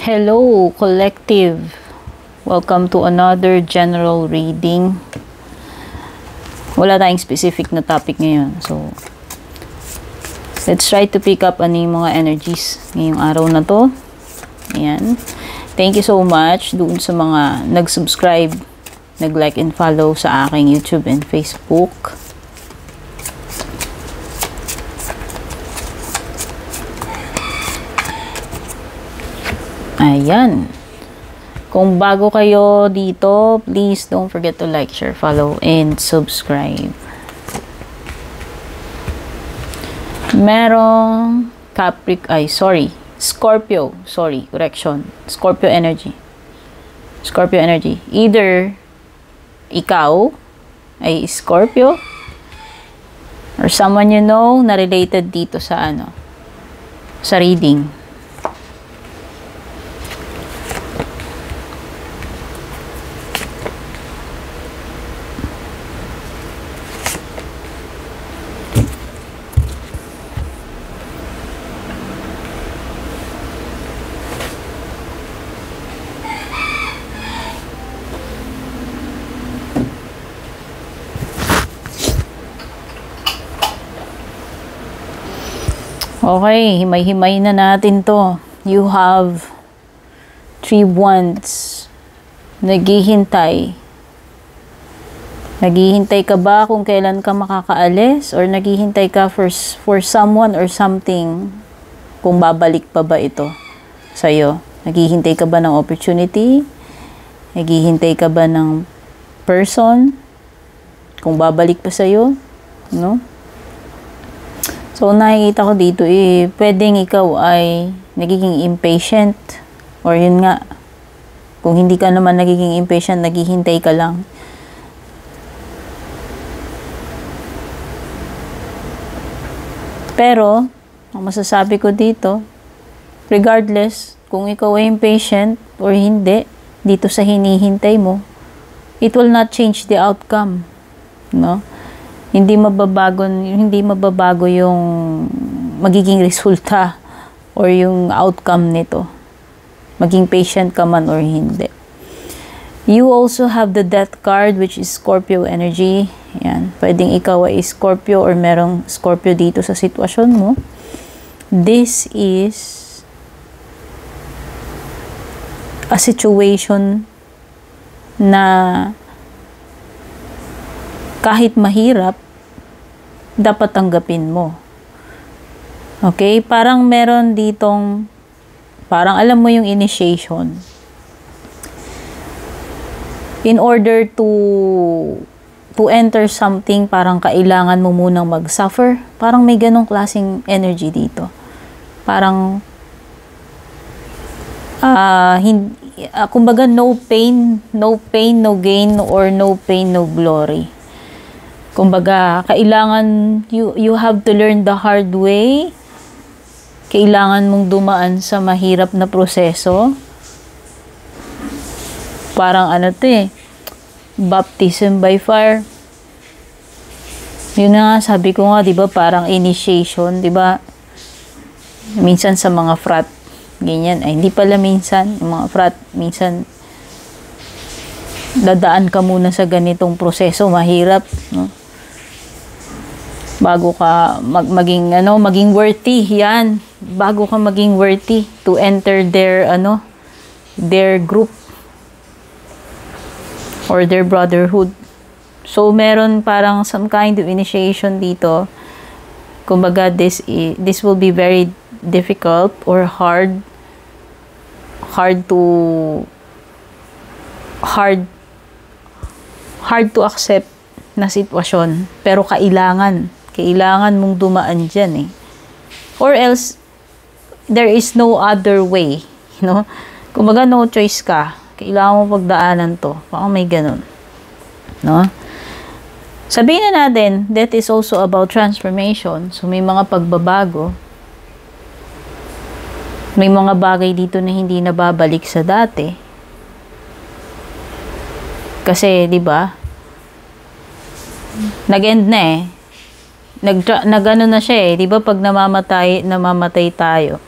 Hello, collective. Welcome to another general reading. Wala tayong specific na topic ngayon. So, let's try to pick up ano yung mga energies ngayong araw na to. Ayan. Thank you so much doon sa mga nag-subscribe, nag-like and follow sa aking YouTube and Facebook. Ayan. Kung bago kayo dito, please don't forget to like, share, follow, and subscribe. Merong Scorpio. Correction. Scorpio energy. Either ikaw ay Scorpio or someone you know na related dito sa sa reading. Okay, himay-himay na natin to. You have 3 wands. Naghihintay. Naghihintay ka ba kung kailan ka makakaalis? Or naghihintay ka for someone or something? Kung babalik pa ba ito sa'yo? Naghihintay ka ba ng opportunity? Naghihintay ka ba ng person? Kung babalik pa sa'yo? No? So, nakikita ko dito, pwedeng ikaw ay nagiging impatient. Or yun nga, kung hindi ka naman nagiging impatient, naghihintay ka lang. Pero, ang masasabi ko dito, regardless kung ikaw ay impatient or hindi, dito sa hinihintay mo, it will not change the outcome. No? Hindi mababago yung magiging resulta or yung outcome nito. Maging patient ka man or hindi. You also have the Death card, which is Scorpio energy. Yan. Pwedeng ikaw ay Scorpio or merong Scorpio dito sa sitwasyon mo. This is a situation na kahit mahirap, dapat tanggapin mo. Okay? Parang meron ditong, parang alam mo yung initiation. In order to enter something, parang kailangan mo munang mag-suffer. Parang may ganong klaseng energy dito. Parang, kumbaga no pain, no gain, or no pain, no glory. Kumbaga, kailangan, you have to learn the hard way. Kailangan mong dumaan sa mahirap na proseso. Parang baptism by fire. Yun na nga, sabi ko nga, di ba, parang initiation, di ba? Minsan sa mga frat, ganyan. Ay, hindi pala minsan, yung mga frat, minsan, dadaan ka muna sa ganitong proseso, mahirap, no? Bago ka maging worthy, yan. Bago ka maging worthy to enter their group or their brotherhood. So, meron parang some kind of initiation dito. Kumbaga, this will be very difficult or hard to accept na sitwasyon. Pero kailangan mong dumaan dyan or else there is no other way, kumbaga no choice ka, kailangan mo pagdaanan to, parang may ganun, no? Sabihin na natin that is also about transformation. So may mga pagbabago, may mga bagay dito na hindi na babalik sa dati kasi di ba nag-end na nag-ano na siya di ba pag namamatay tayo,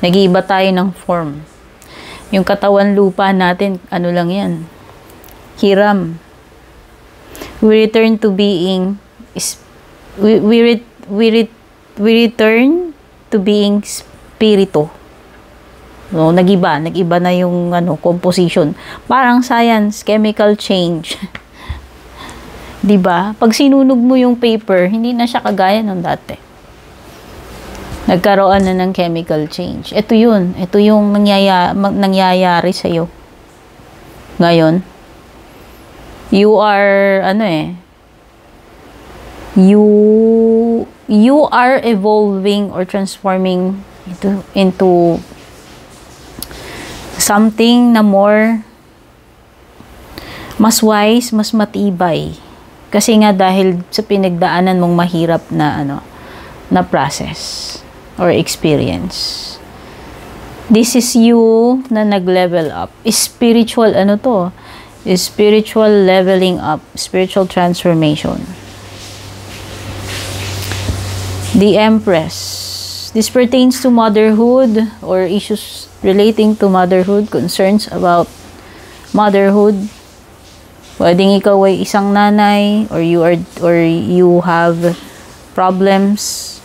nag-iiba tayo ng form. Yung katawan lupa natin, ano lang yan? Hiram. We return to being, we return to being spirito. No, nag-iba na yung composition. Parang science, chemical change. 'Di ba? Pag sinunog mo yung paper, hindi na siya kagaya nung dati. Nagkaroon na ng chemical change. Ito yun. Ito yung nangyayari sa'yo. Ngayon, you are, you are evolving or transforming into something na more, mas wise, mas matibay. Kasi nga dahil sa pinagdaanan mong mahirap na, na process or experience. This is you na nag-level up. Spiritual, spiritual leveling up, spiritual transformation. The Empress. This pertains to motherhood or issues relating to motherhood, concerns about motherhood. Pwedeng ikaw ay isang nanay or you have problems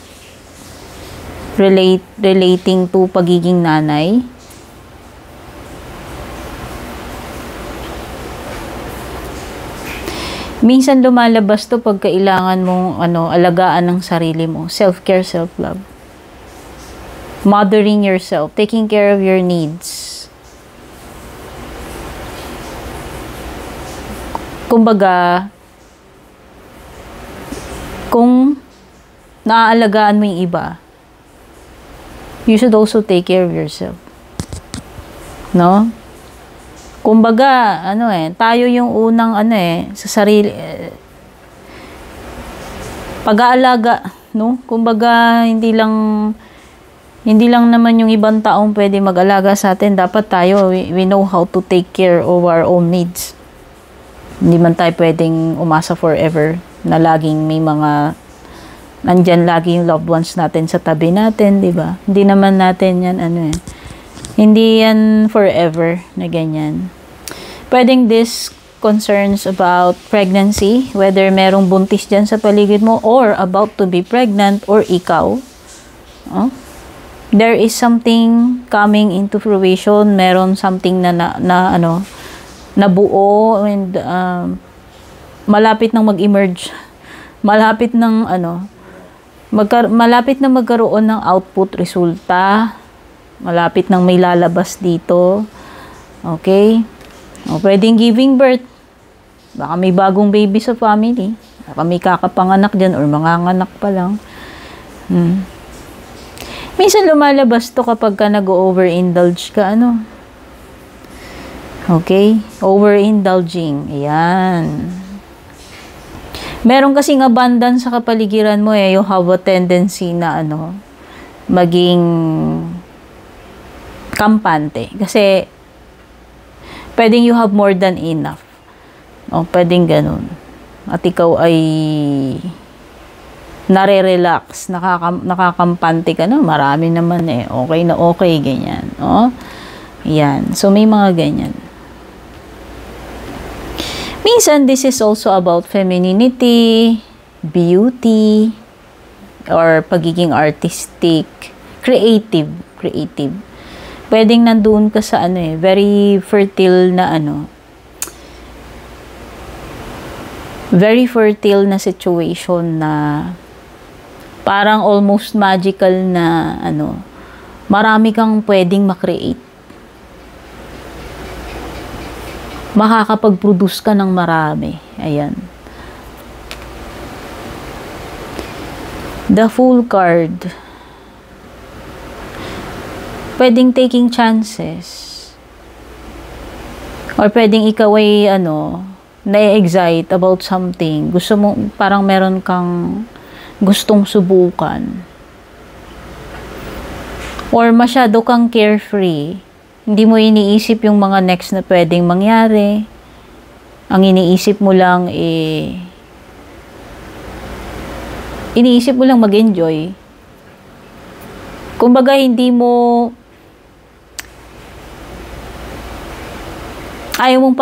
relating to pagiging nanay. Minsan lumalabas to pag kailangan mong alagaan ng sarili mo. Self-care, self-love. Mothering yourself, taking care of your needs. Kumbaga, kung naaalagaan mo yung iba, you should also take care of yourself. No? Kumbaga, tayo yung unang sa sarili, pag-aalaga, no? Kumbaga, hindi lang naman yung ibang taong pwede mag-alaga sa atin. Dapat tayo, we know how to take care of our own needs. Hindi man tayo pwedeng umasa forever na laging may mga nandyan lagi yung loved ones natin sa tabi natin, di ba? Hindi naman natin yan, hindi yan forever na ganyan. Pwedeng this concerns about pregnancy, whether merong buntis dyan sa paligid mo or about to be pregnant or ikaw. There is something coming into fruition, meron something na nabuo and malapit nang mag-emerge. Malapit na magkaroon ng output, resulta. Malapit nang may lalabas dito. Okay? Pwedeng giving birth. Baka may bagong baby sa family. Baka may kakapanganak dyan or manganganak pa lang. Minsan lumalabas to kapag ka nag-overindulge ka, Okay? Overindulging. Ayan. Meron kasing abundance sa kapaligiran mo you have a tendency na maging kampante. Kasi pwedeng you have more than enough. Pwedeng ganun. At ikaw ay nare-relax, nakakampante ka na, marami naman okay na okay, ganyan. Yan. So may mga ganyan. Minsan, this is also about femininity, beauty, or pagiging artistic, creative. Pwedeng nandoon ka sa very fertile na very fertile na situation na parang almost magical na marami kang pwedeng makreate. Makakapag-produce ka ng marami. Ayan. The Fool card. Pwedeng taking chances. Or pwedeng ikaw ay na-excite about something. Gusto mo, parang meron kang gustong subukan. Or masyado kang carefree. Hindi mo iniisip yung mga next na pwedeng mangyari. Ang iniisip mo lang iniisip mo lang mag-enjoy. Kumbaga hindi mo Ayaw mong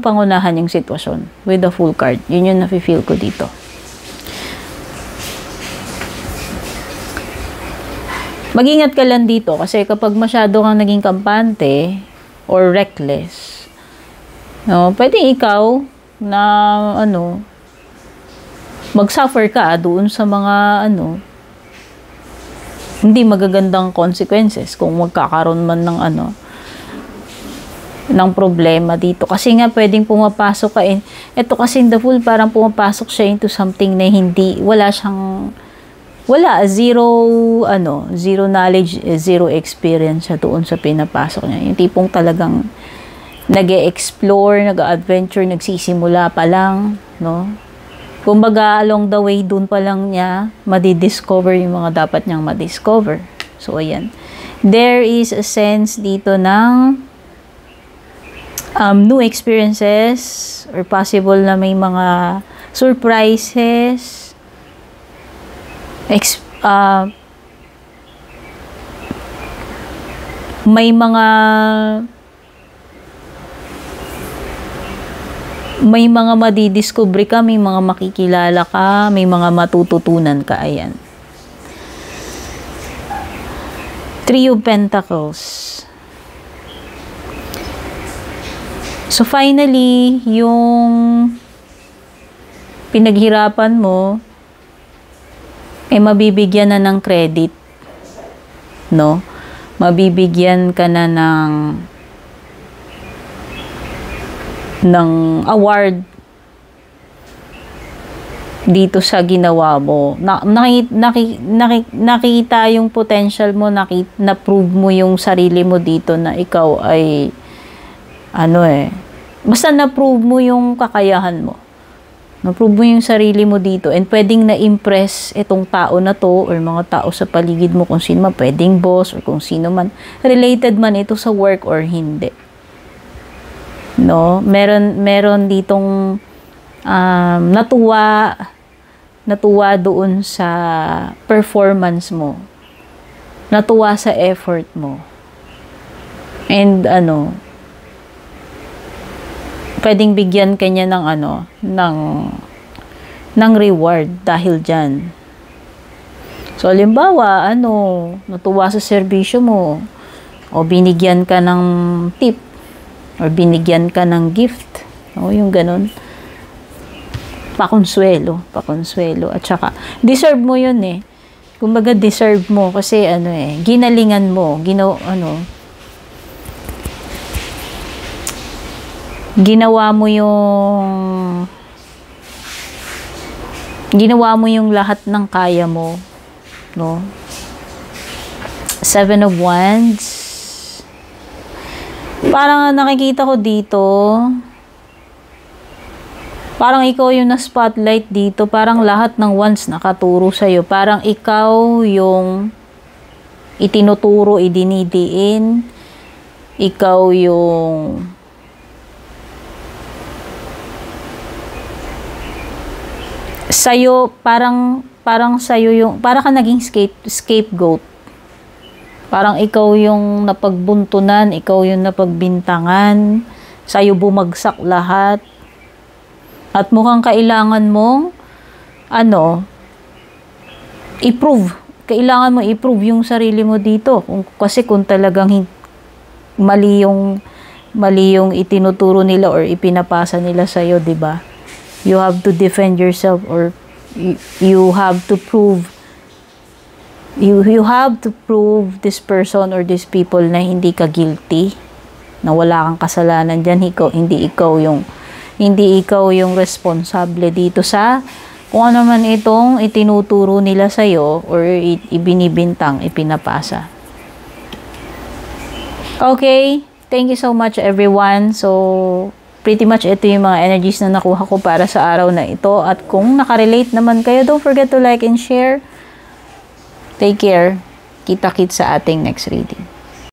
pangunahan yung sitwasyon with the Fool card. Yun yung nafe-feel ko dito. Mag-ingat ka lang dito kasi kapag masyado kang naging kampante or reckless, no, pwede ikaw na mag-suffer ka doon sa mga hindi magagandang consequences kung magkakaroon man ng problema dito. Kasi nga pwedeng pumapasok ka ito kasi the Fool, parang pumapasok siya into something na zero knowledge, zero experience siya doon sa pinapasok niya. Yung tipong talagang nag-e-explore, nag-adventure, nagsisimula pa lang, no? Kumbaga, along the way, doon pa lang niya madidiscover yung mga dapat niyang madiscover. So, ayan. There is a sense dito ng new experiences or possible na may mga surprises, may mga madidiscover ka, may mga makikilala ka, may mga matututunan ka. Ayan. Three of Pentacles. So, finally, yung pinaghirapan mo, mabibigyan na ng credit. No? Mabibigyan ka na ng award dito sa ginawa mo. Nakita yung potential mo, na-prove mo yung sarili mo dito na ikaw ay basta na-prove mo yung kakayahan mo. Na-prove mo yung sarili mo dito and pwedeng na-impress itong tao na to or mga tao sa paligid mo, kung sino man, pwedeng boss or kung sino man, related man ito sa work or hindi. No? Meron ditong natuwa doon sa performance mo. Natuwa sa effort mo. And pwedeng bigyan kanya ng reward dahil dyan. So, halimbawa, natuwa sa serbisyo mo, o binigyan ka ng tip, or binigyan ka ng gift, yung ganun. Pakonsuelo, at saka, deserve mo yun Kumbaga, deserve mo, kasi ginalingan mo, ginawa mo yung lahat ng kaya mo, no? Seven of Wands. Parang nakikita ko dito, parang ikaw yung na-spotlight dito, parang lahat ng wands nakaturo sa'yo, parang ikaw yung itinuturo, idinidiin, ikaw yung sa'yo, parang sa'yo yung, parang ka naging scapegoat. Parang ikaw yung napagbuntunan, ikaw yung napagbintangan, sa'yo bumagsak lahat. At mukhang kailangan mong, i-prove. Kailangan mo i-prove yung sarili mo dito. Kasi kung talagang mali yung itinuturo nila or ipinapasa nila sa'yo, diba? You have to defend yourself, or you have to prove this person or these people na hindi ka guilty, na wala kang kasalanan dyan, hindi ikaw yung responsable dito sa kung ano man itong itinuturo nila sa'yo or ibinibintang, ipinapasa. Okay, thank you so much everyone. So, pretty much ito yung mga energies na nakuha ko para sa araw na ito. At kung nakarelate naman kayo, don't forget to like and share. Take care. Kita-kits sa ating next reading.